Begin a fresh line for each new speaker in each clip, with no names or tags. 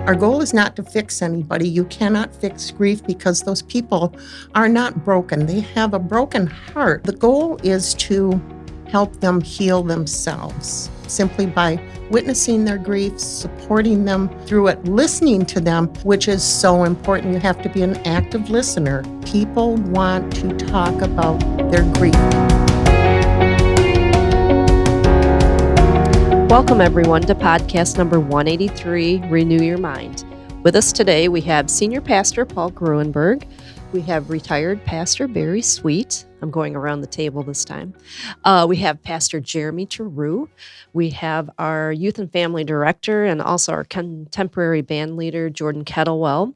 Our goal is not to fix anybody. You cannot fix grief because those people are not broken. They have a broken heart. The goal is to help them heal themselves simply by witnessing their grief, supporting them through it, listening to them, which is so important. You have to be an active listener. People want to talk about their grief.
Welcome, everyone, to podcast number 183, Renew Your Mind. With us today, we have Senior Pastor Paul Gruenberg. We have retired Pastor Barry Sweet. I'm going around the table this time. We have Pastor Jeremy Touroo. We have our Youth and Family Director and also our contemporary band leader, Julie Kettlewell.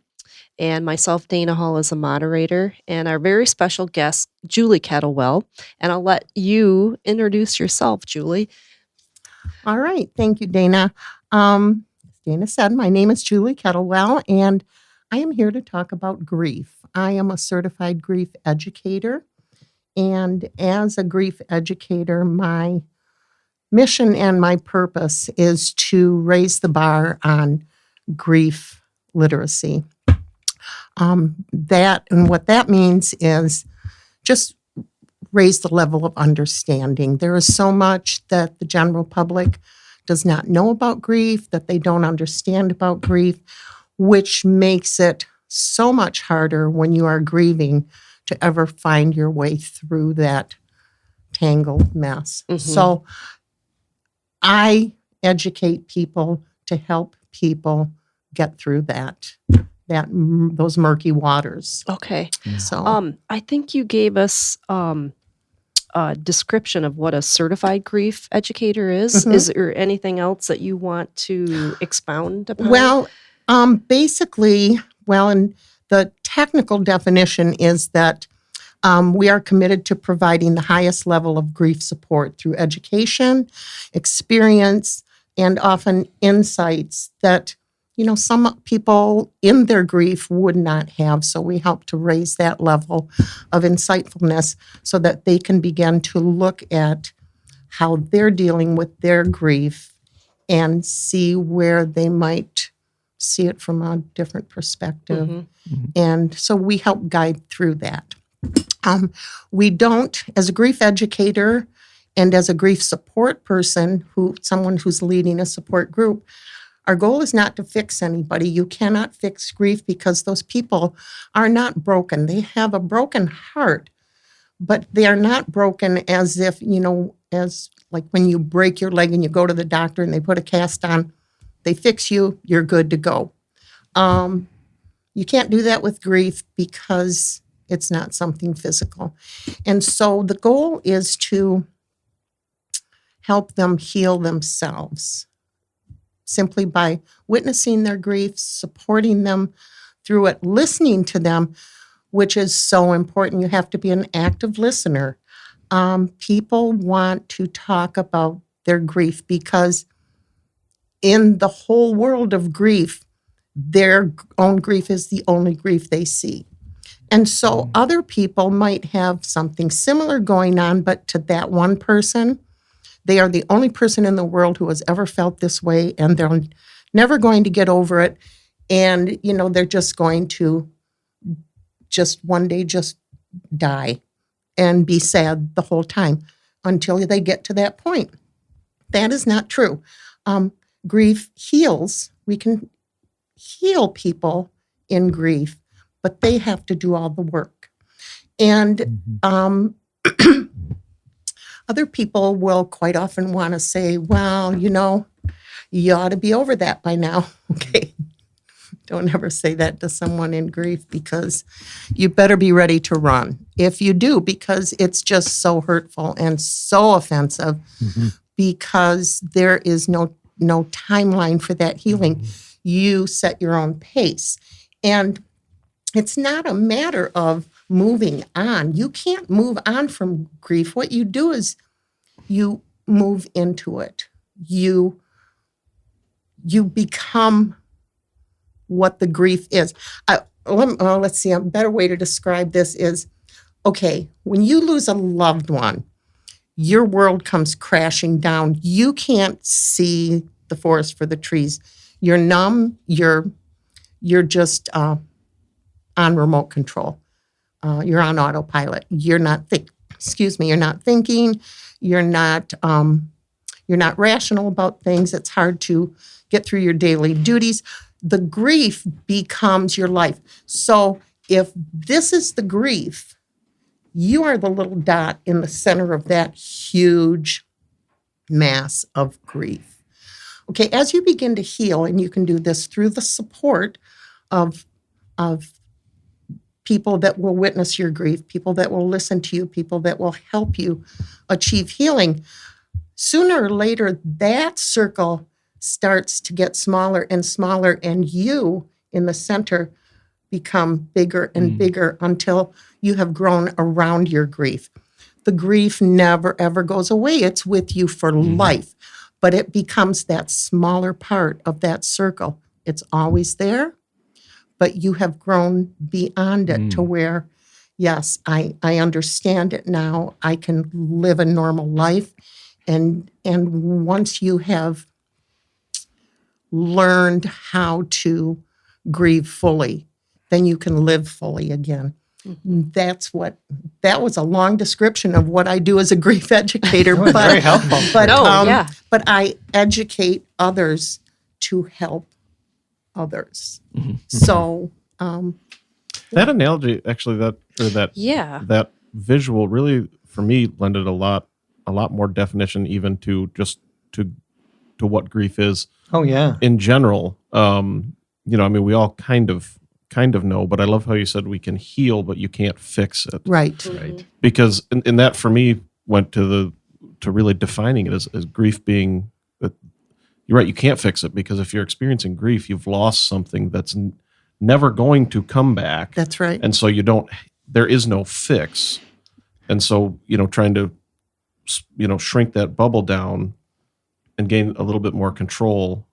And myself, Dana Hall, as a moderator. And our very special guest, Julie Kettlewell. And I'll let you introduce yourself, Julie.
All right. Thank you, Dana. As Dana said, my name is Julie Kettlewell, and I am here to talk about grief. I am a certified grief educator, and as a grief educator, my mission and my purpose is to raise the bar on grief literacy. What that means is just raise the level of understanding. There is so much that the general public does not know about grief, that they don't understand about grief, which makes it so much harder when you are grieving to ever find your way through that tangled mess. Mm-hmm. So I educate people to help people get through those murky waters.
Okay.
So
I think you gave us a description of what a certified grief educator is. Mm-hmm. Is there anything else that you want to expound upon?
Well, basically, and the technical definition is that we are committed to providing the highest level of grief support through education, experience, and often insights that some people in their grief would not have. So we help to raise that level of insightfulness so that they can begin to look at how they're dealing with their grief and see where they might see it from a different perspective. Mm-hmm. And so we help guide through that. We don't, as a grief educator and as a grief support person, someone who's leading a support group, our goal is not to fix anybody. You cannot fix grief because those people are not broken. They have a broken heart, but they are not broken as if, as like when you break your leg and you go to the doctor and they put a cast on, they fix you, you're good to go. You can't do that with grief because it's not something physical. And so the goal is to help them heal themselves simply by witnessing their grief, supporting them through it, listening to them, which is so important. You have to be an active listener. People want to talk about their grief because in the whole world of grief, their own grief is the only grief they see. And so other people might have something similar going on, but to that one person, they are the only person in the world who has ever felt this way, and they're never going to get over it. And, they're just going to one day die and be sad the whole time until they get to that point. That is not true. Grief heals. We can heal people in grief, but they have to do all the work. And other people will quite often want to say, well, you ought to be over that by now. Okay. Don't ever say that to someone in grief because you better be ready to run. If you do, because it's just so hurtful and so offensive because there is no timeline for that healing. You set your own pace. And it's not a matter of moving on. You can't move on from grief. What you do is you move into it. You become what the grief is. Let's see, a better way to describe this is, okay, when you lose a loved one, your world comes crashing down. You can't see the forest for the trees. You're numb, you're you're just on remote control. You're on autopilot. You're not you're not thinking. You're not rational about things. It's hard to get through your daily duties. The grief becomes your life. So if this is the grief, you are the little dot in the center of that huge mass of grief. Okay, as you begin to heal, and you can do this through the support of people that will witness your grief, people that will listen to you, people that will help you achieve healing, sooner or later, that circle starts to get smaller and smaller, and you in the center become bigger and bigger until you have grown around your grief. The grief never, ever goes away. It's with you for life, but it becomes that smaller part of that circle. It's always there, but you have grown beyond it to where, yes, I understand it now. I can live a normal life. And once you have learned how to grieve fully, then you can live fully again. That was a long description of what I do as a grief educator.
That was very helpful.
But I educate others to help others. So
that analogy, actually, that visual really, for me, lended a lot more definition even to what grief is.
Oh yeah.
In general, we all kind of know, but I love how you said we can heal, but you can't fix it.
right.
Right.
Because in that, for me, went to really defining it as grief being. You're right. You can't fix it, because if you're experiencing grief, you've lost something that's never going to come back.
That's right.
And so there is no fix. And so, trying to, shrink that bubble down and gain a little bit more control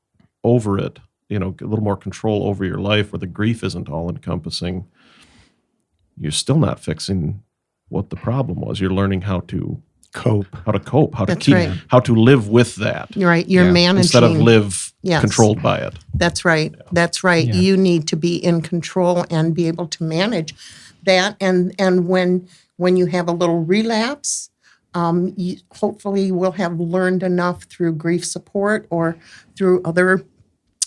over it, a little more control over your life where the grief isn't all encompassing, you're still not fixing what the problem was. You're learning how to cope, how
That's
to
right.
how to live with that.
You're right. You're managing.
Instead of live
Yes.
controlled by it.
That's right. That's right.
Yeah.
You need to be in control and be able to manage that. And when you have a little relapse, you hopefully will have learned enough through grief support or through other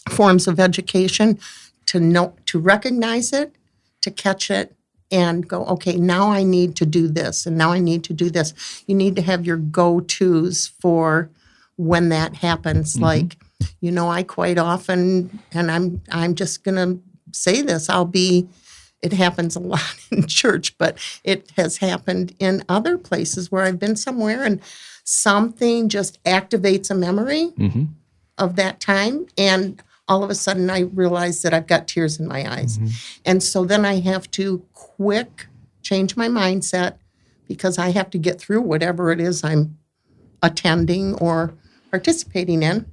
forms of education to recognize it, to catch it, and go, okay, now I need to do this, and now I need to do this. You need to have your go-tos for when that happens. Like, I quite often, and I'm just gonna say this, it happens a lot in church, but it has happened in other places where I've been somewhere and something just activates a memory of that time, and all of a sudden I realize that I've got tears in my eyes. And so then I have to change my mindset, because I have to get through whatever it is I'm attending or participating in.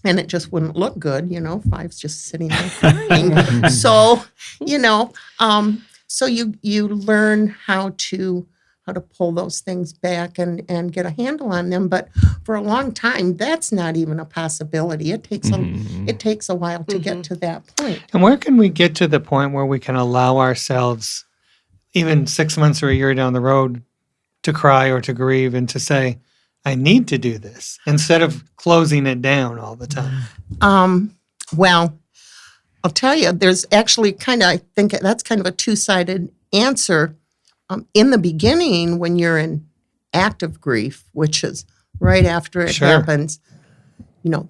And it just wouldn't look good, Five's just sitting there crying. So, so you learn how to pull those things back and get a handle on them. But for a long time, that's not even a possibility. It takes a while to get to that point.
And where can we get to the point where we can allow ourselves, even 6 months or a year down the road, to cry or to grieve and to say, I need to do this, instead of closing it down all the time?
Well, I'll tell you, there's actually I think that's kind of a two-sided answer. In the beginning, when you're in active grief, which is right after it happens,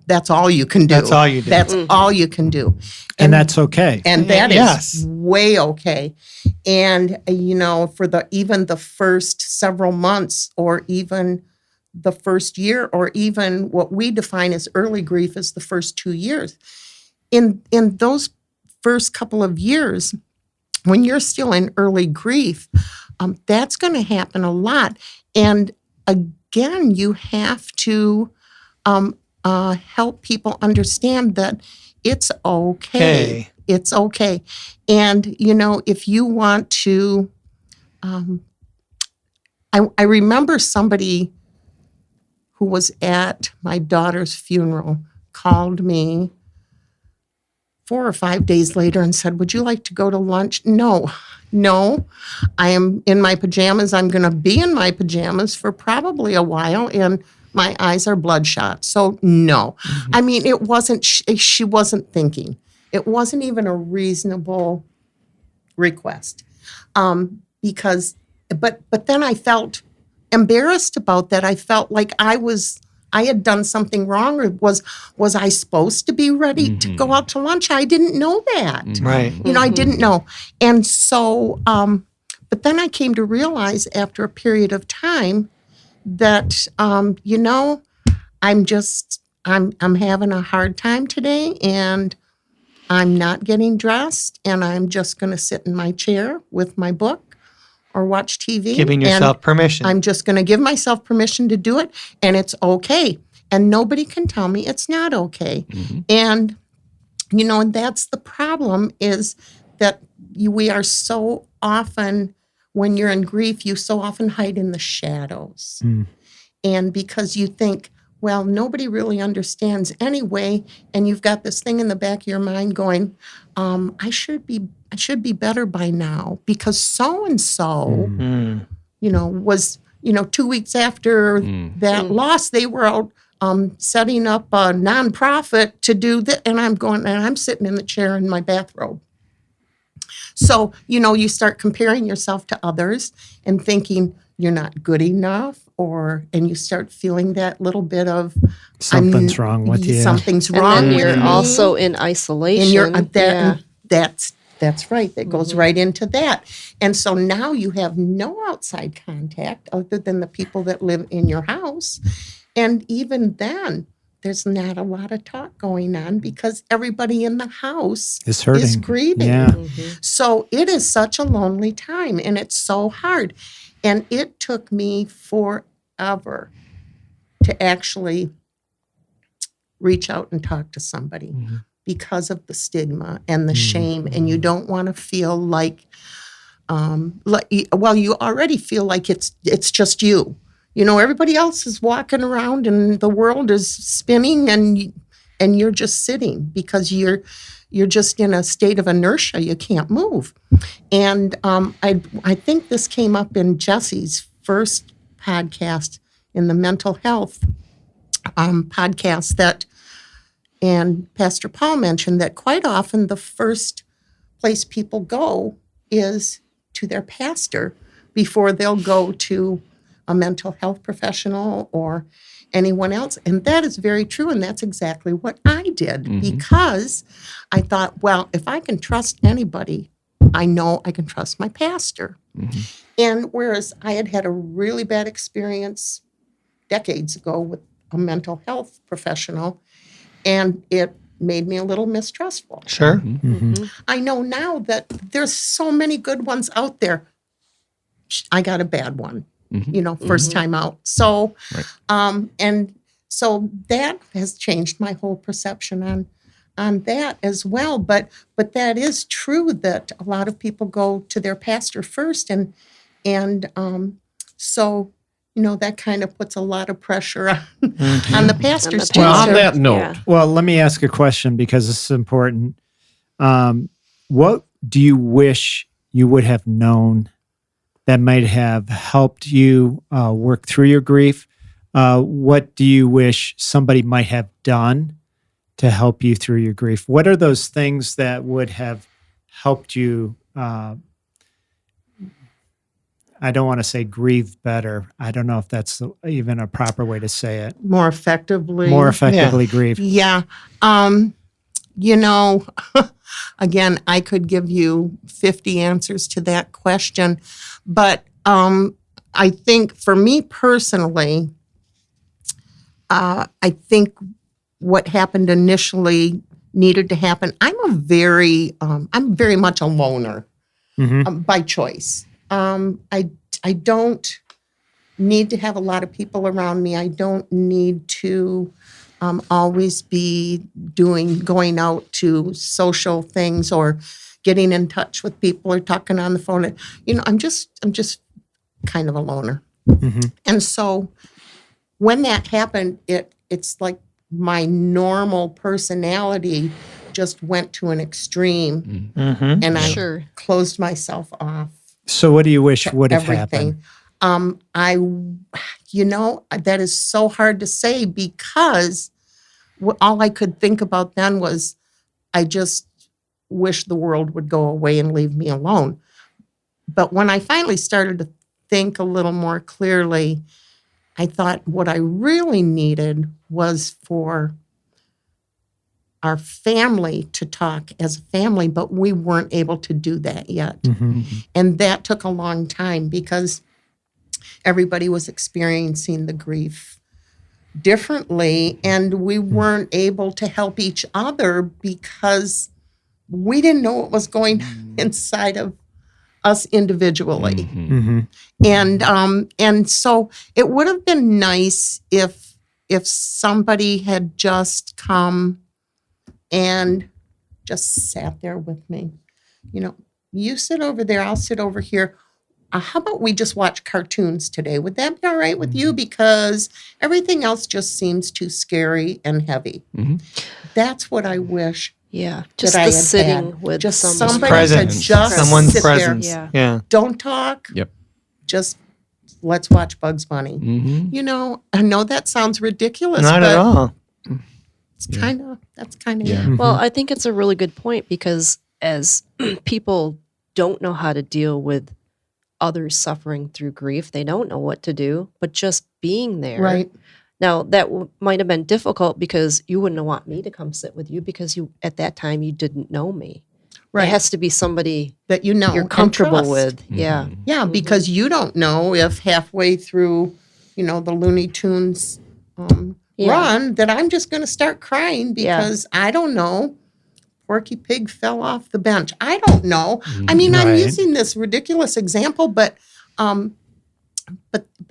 that's all you can do.
That's all you do.
That's all you can do.
And that's okay.
And that
Yes.
is way okay. And, for even the first several months, or even the first year, or even what we define as early grief is the first 2 years. In those first couple of years, when you're still in early grief, that's going to happen a lot. And again, you have to help people understand that it's okay.
Hey.
It's okay. And, if you want to, I remember somebody who was at my daughter's funeral called me 4 or 5 days later and said, "Would you like to go to lunch?" No. I am in my pajamas. I'm going to be in my pajamas for probably a while, and my eyes are bloodshot. So no. I mean, it wasn't, she wasn't thinking. It wasn't even a reasonable request. Because, but then I felt embarrassed about that. I felt like I had done something wrong, or was I supposed to be ready to go out to lunch? I didn't know that.
Right.
I didn't know. And so, but then I came to realize after a period of time that, I'm having a hard time today, and I'm not getting dressed, and I'm just going to sit in my chair with my book or watch TV.
Giving yourself permission.
I'm just going to give myself permission to do it, and it's okay. And nobody can tell me it's not okay. And, and that's the problem, is that we are so often, when you're in grief, you so often hide in the shadows. And because you think, well, nobody really understands anyway, and you've got this thing in the back of your mind going, I should be better by now, because so-and-so, was, 2 weeks after that loss, they were out setting up a nonprofit to do that, and I'm sitting in the chair in my bathrobe. So, you start comparing yourself to others and thinking you're not good enough, and you start feeling that little bit of
something's wrong with you.
Something's
And
wrong
then
with
you're
me.
also in isolation.
And you're
Yeah.
that's right. That goes right into that. And so now you have no outside contact other than the people that live in your house. And even then, there's not a lot of talk going on, because everybody in the house
It's hurting.
is grieving.
Yeah.
So it is such a lonely time, and it's so hard. And it took me forever to actually reach out and talk to somebody, because of the stigma and the shame. And you don't want to feel like, you already feel like it's just you. Everybody else is walking around and the world is spinning, and you're just sitting because you're just in a state of inertia. You can't move. And I think this came up in Jesse's first podcast, in the mental health podcast, and Pastor Paul mentioned that quite often the first place people go is to their pastor before they'll go to a mental health professional or anyone else. And that is very true. And that's exactly what I did, because I thought, well, if I can trust anybody, I know I can trust my pastor. And whereas I had a really bad experience decades ago with a mental health professional, and it made me a little mistrustful.
Sure.
I know now that there's so many good ones out there. I got a bad one. First time out. So, and so that has changed my whole perception on that as well. But that is true, that a lot of people go to their pastor first, and so that kind of puts a lot of pressure on the pastors too.
Well,
on that note,
Well, let me ask a question, because this is important. What do you wish you would have known that might have helped you work through your grief? What do you wish somebody might have done to help you through your grief? What are those things that would have helped you, I don't want to say grieve better. I don't know if that's even a proper way to say it.
More effectively
Grieve.
Yeah. Again, I could give you 50 answers to that question, but I think for me personally, I think what happened initially needed to happen. I'm very much a loner by choice. I don't need to have a lot of people around me. I don't need to always be going out to social things or getting in touch with people or talking on the phone. I'm just kind of a loner. And so when that happened, it's like my normal personality just went to an extreme,
Mm-hmm.
and I
Sure.
closed myself off
So what do you wish
to
would have happened?
everything. That is so hard to say because all I could think about then was I just wish the world would go away and leave me alone. But when I finally started to think a little more clearly, I thought what I really needed was for our family to talk as a family, but we weren't able to do that yet. And that took a long time because everybody was experiencing the grief differently, and we weren't able to help each other because we didn't know what was going inside of us individually. And so it would have been nice if somebody had just come and just sat there with me. You sit over there, I'll sit over here. How about we just watch cartoons today? Would that be all right with you? Because everything else just seems too scary and heavy. That's what I wish.
Yeah. Just
I
the
had
sitting
had.
with
Just
someone.
somebody
Presence.
to just
Someone's
sit
presence.
Yeah.
Yeah.
Don't talk.
Yep.
Just let's watch Bugs Bunny. I know that sounds ridiculous,
Not
but
at all.
it's that's kind of
Yeah.
Well, I think it's a really good point because as people don't know how to deal with others suffering through grief, they don't know what to do, but just being there.
right.
Now, that might have been difficult because you wouldn't want me to come sit with you because at that time you didn't know me.
Right.
It has to be somebody
That
you're
and
comfortable
trust.
with. Yeah.
Yeah, because you don't know if halfway through, the Looney Tunes
Yeah.
run that I'm just going to start crying because I don't know. Porky Pig fell off the bench. I don't know. I mean, I'm
Right.
using this ridiculous example, but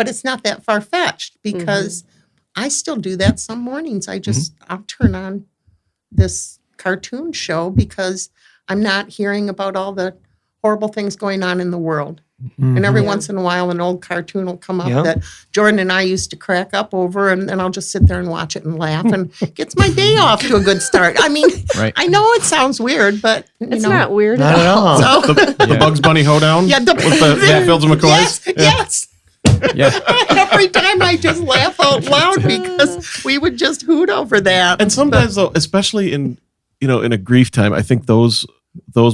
it's not that far fetched because I still do that some mornings. I'll turn on this cartoon show because I'm not hearing about all the horrible things going on in the world. And every once in a while, an old cartoon will come up
Yep.
that Jordan and I used to crack up over, and I'll just sit there and watch it and laugh, and gets my day off to a good start. I mean,
Right.
I know it sounds weird, but
It's not weird
Not
at
at
all.
all.
So,
The Bugs Bunny hoedown
yeah,
with the Hatfields and McCoys.
yes.
Yeah.
Every time I just laugh out loud because we would just hoot over that.
And sometimes though, especially in in a grief time, I think those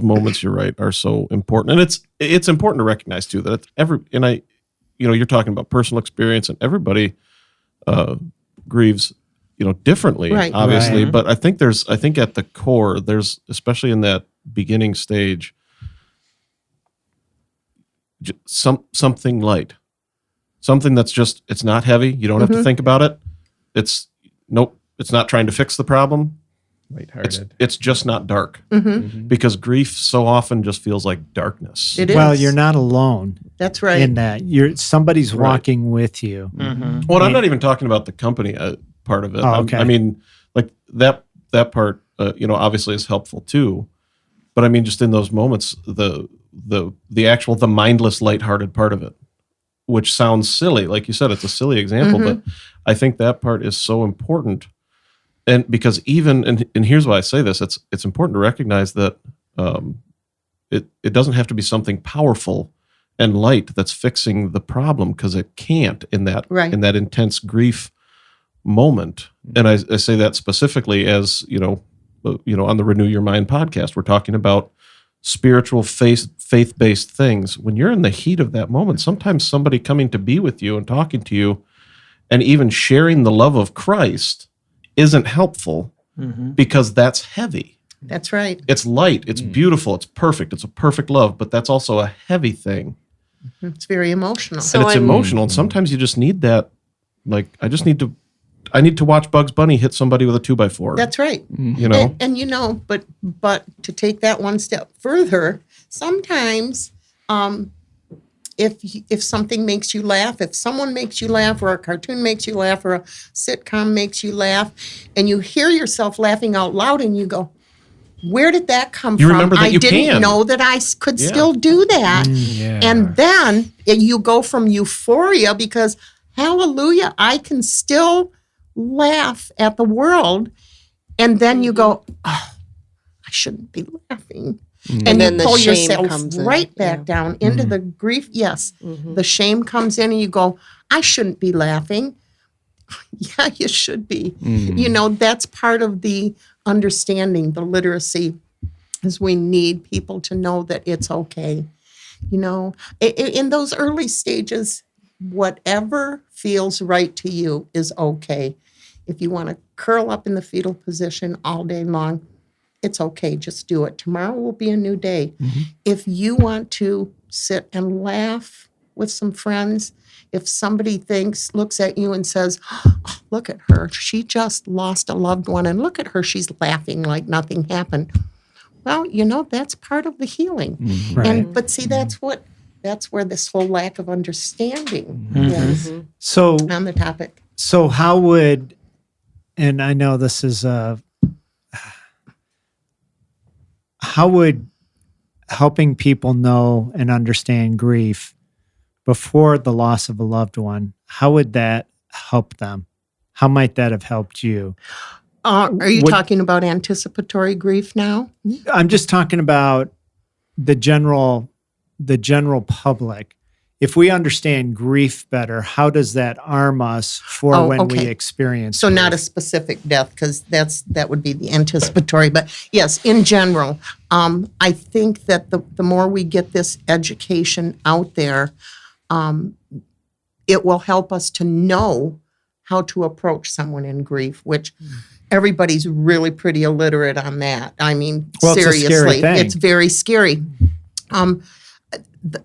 moments, you're right, are so important. And it's important to recognize too that you're talking about personal experience, and everybody grieves differently,
Right.
obviously.
Right.
But I think at the core, there's, especially in that beginning stage, something light, something that's just, it's not heavy. You don't have to think about it. It's not trying to fix the problem.
Lighthearted.
It's just not dark, because grief so often just feels like darkness.
It is.
Well, you're not alone
That's right.
in that. Somebody's
Right.
walking with you.
Well, I'm not even talking about the company part of it.
Oh, okay.
I mean, like that part, obviously is helpful too. But I mean, just in those moments, the mindless, lighthearted part of it, which sounds silly, like you said, it's a silly example, but I think that part is so important. And because and here's why I say this, it's important to recognize that it doesn't have to be something powerful and light that's fixing the problem, because it can't in that
Right.
in that intense grief moment. And I say that specifically as on the Renew Your Mind podcast, we're talking about spiritual faith-based things. When you're in the heat of that moment, sometimes somebody coming to be with you and talking to you and even sharing the love of Christ isn't helpful, because that's heavy.
That's right.
It's light, it's beautiful, it's perfect, it's a perfect love, but that's also a heavy thing.
It's very emotional.
So
And it's
I'm-
emotional, and sometimes you just need that. Like, I need to watch Bugs Bunny hit somebody with a 2x4.
That's right.
And
But to take that one step further, sometimes if something makes you laugh, if someone makes you laugh, or a cartoon makes you laugh, or a sitcom makes you laugh, and you hear yourself laughing out loud, and you go, where did that come
You
from?
remember that
I
you
didn't
can.
know that I could
Yeah.
still do that.
Yeah.
And then you go from euphoria because, hallelujah, I can still laugh at the world. And then you go, oh, shouldn't be laughing.
Mm.
And
then
you
the
pull
shame
yourself
comes in,
right back
yeah.
down into the grief. Yes,
Mhm.
the shame comes in and you go, I shouldn't be laughing. Yeah, you should be. You know, that's part of the understanding, the literacy, is we need people to know that it's okay. You know, in those early stages, whatever feels right to you is okay. If you want to curl up in the fetal position all day long, it's okay. Just do it. Tomorrow will be a new day. If you want to sit and laugh with some friends, if somebody looks at you and says, oh, look at her, she just lost a loved one, and look at her, she's laughing like nothing happened. Well, you know, that's part of the healing.
Right.
But see, that's where this whole lack of understanding is
So,
on the topic.
so how would, and I know this is how would helping people know and understand grief before the loss of a loved one, how would that help them? How might that have helped you?
Are you
What-
talking about anticipatory grief now?
I'm just talking about the general public. If we understand grief better, how does that arm us for
Oh,
when we
okay.
experience
So not a
grief?
specific death, because that would be the anticipatory. But yes, in general, I think that the more we get this education out there, it will help us to know how to approach someone in grief, which everybody's really pretty illiterate on that. I mean,
Well, it's a
seriously,
scary thing.
it's very scary.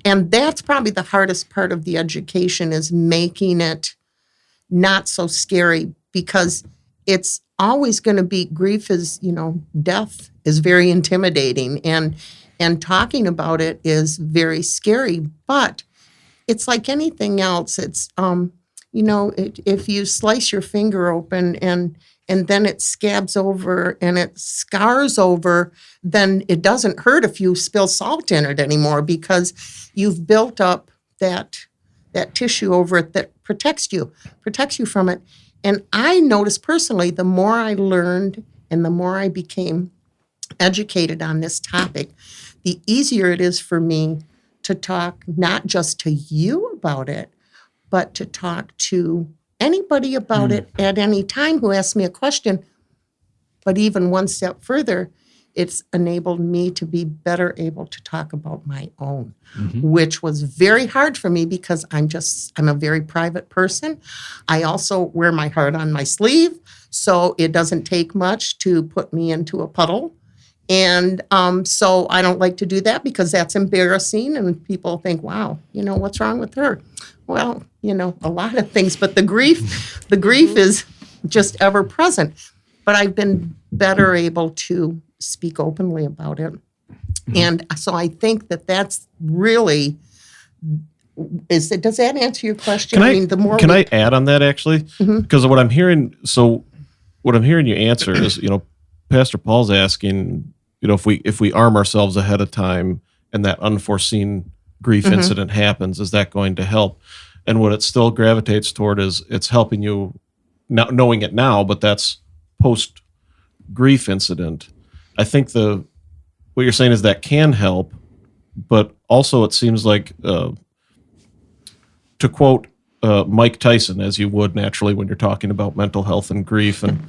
And that's probably the hardest part of the education, is making it not so scary, because it's always going to be, grief is, you know, death is very intimidating, and talking about it is very scary. But it's like anything else. It's you know, if you slice your finger open and then it scabs over and it scars over, then it doesn't hurt if you spill salt in it anymore, because you've built up that tissue over it that protects you from it. And I noticed personally, the more I learned and the more I became educated on this topic, the easier it is for me to talk not just to you about it, but to talk to anybody about it at any time who asks me a question. But even one step further, it's enabled me to be better able to talk about my own, which was very hard for me, because I'm a very private person. I also wear my heart on my sleeve, so it doesn't take much to put me into a puddle. And so I don't like to do that, because that's embarrassing, and people think, wow, you know, what's wrong with her? Well, you know, a lot of things, but the grief is just ever present. But I've been better able to speak openly about it. And so I think that's really, does that answer your question?
Can I add on that, actually? Because what I'm hearing you answer is, you know, Pastor Paul's asking, you know, if we arm ourselves ahead of time and that unforeseen grief incident happens, is that going to help? And what it still gravitates toward is it's helping you not knowing it now, but that's post grief incident. I think what you're saying is that can help, but also it seems like, to quote Mike Tyson, as you would naturally when you're talking about mental health and grief and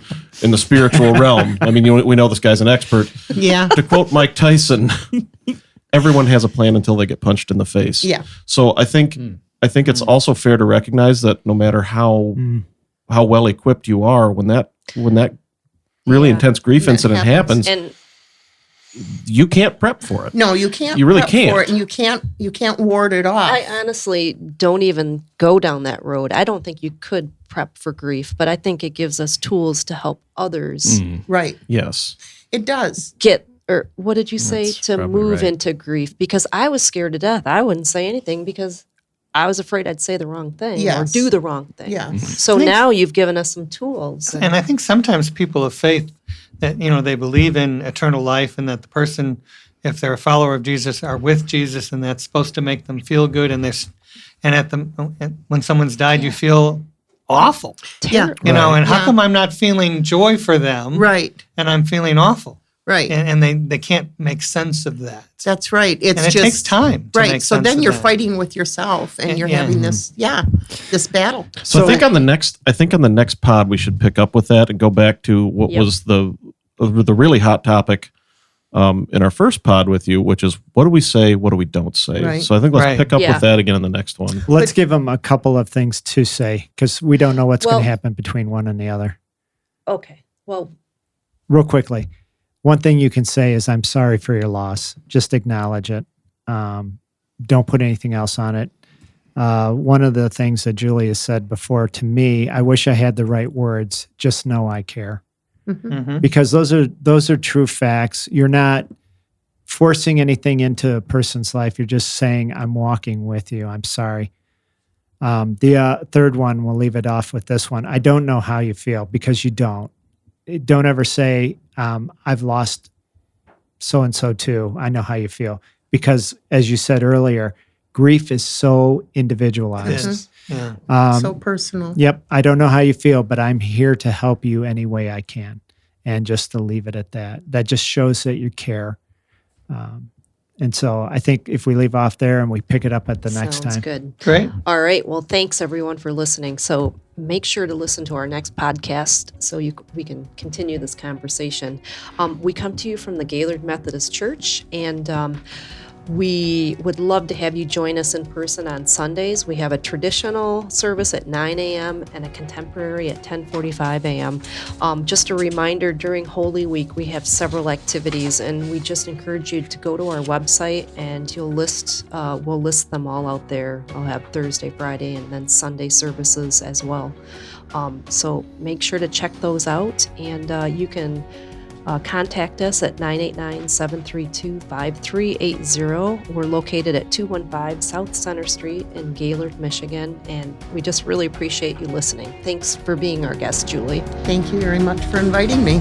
in the spiritual realm. I mean, we know this guy's an expert.
Yeah.
To quote Mike Tyson, everyone has a plan until they get punched in the face.
Yeah.
So I think it's also fair to recognize that no matter how well equipped you are, when that really intense grief incident happens,
And
you can't prep for it.
No, you can't.
You really
prep
can't.
For it, and you can't ward it off.
I honestly don't even go down that road. I don't think you could prep for grief, but I think it gives us tools to help others
Right.
Yes.
It does.
get, or what did you say,
That's
to
probably
move
right.
into grief? Because I was scared to death. I wouldn't say anything because I was afraid I'd say the wrong thing or
Yes.
do the wrong thing.
Yes.
So now you've given us some tools.
And I think sometimes people of faith that, you know, they believe in eternal life and that the person, if they're a follower of Jesus, are with Jesus, and that's supposed to make them feel good. And when someone's died, you feel awful,
Yeah.
you know, and how
Yeah.
come I'm not feeling joy for them?
Right.
And I'm feeling awful.
Right.
and they can't make sense of that.
That's right. It's
And it
just
takes time to
right.
make
So
sense
then
of
you're
that.
fighting with yourself, and you're
Yeah.
having this battle.
So I think on the next pod we should pick up with that and go back to what
Yep.
was the really hot topic in our first pod with you, which is what do we say, what do we don't say.
Right.
So I think let's
Right.
pick up
Yeah.
with that again in the next one.
Let's give them a couple of things to say because we don't know what's going
Well-
to happen between one and the other.
Okay. Well,
Real quickly, one thing you can say is, I'm sorry for your loss. Just acknowledge it. Don't put anything else on it. One of the things that Julie has said before to me, I wish I had the right words. Just know I care.
Mhm.
Because those are true facts. You're not forcing anything into a person's life. You're just saying, I'm walking with you. I'm sorry. The third one, we'll leave it off with this one. I don't know how you feel because you don't. Don't ever say, I've lost so-and-so too. I know how you feel. Because as you said earlier, grief is so
It
individualized.
is. Yeah.
So personal.
Yep. I don't know how you feel, but I'm here to help you any way I can. And just to leave it at that. That just shows that you care. And so I think if we leave off there and we pick it up at the next
sounds
time.
good.
Great.
All right. Well, thanks everyone for listening. So make sure to listen to our next podcast so we can continue this conversation. We come to you from the Gaylord Methodist Church, and we would love to have you join us in person on Sundays. We have a traditional service at 9 a.m. and a contemporary at 10:45 a.m. Just a reminder, during Holy Week, we have several activities, and we just encourage you to go to our website, and we'll list them all out there. I'll have Thursday, Friday, and then Sunday services as well. So make sure to check those out, and you can contact us at 989-732-5380. We're located at 215 South Center Street in Gaylord, Michigan, and we just really appreciate you listening. Thanks for being our guest, Julie.
Thank you very much for inviting me.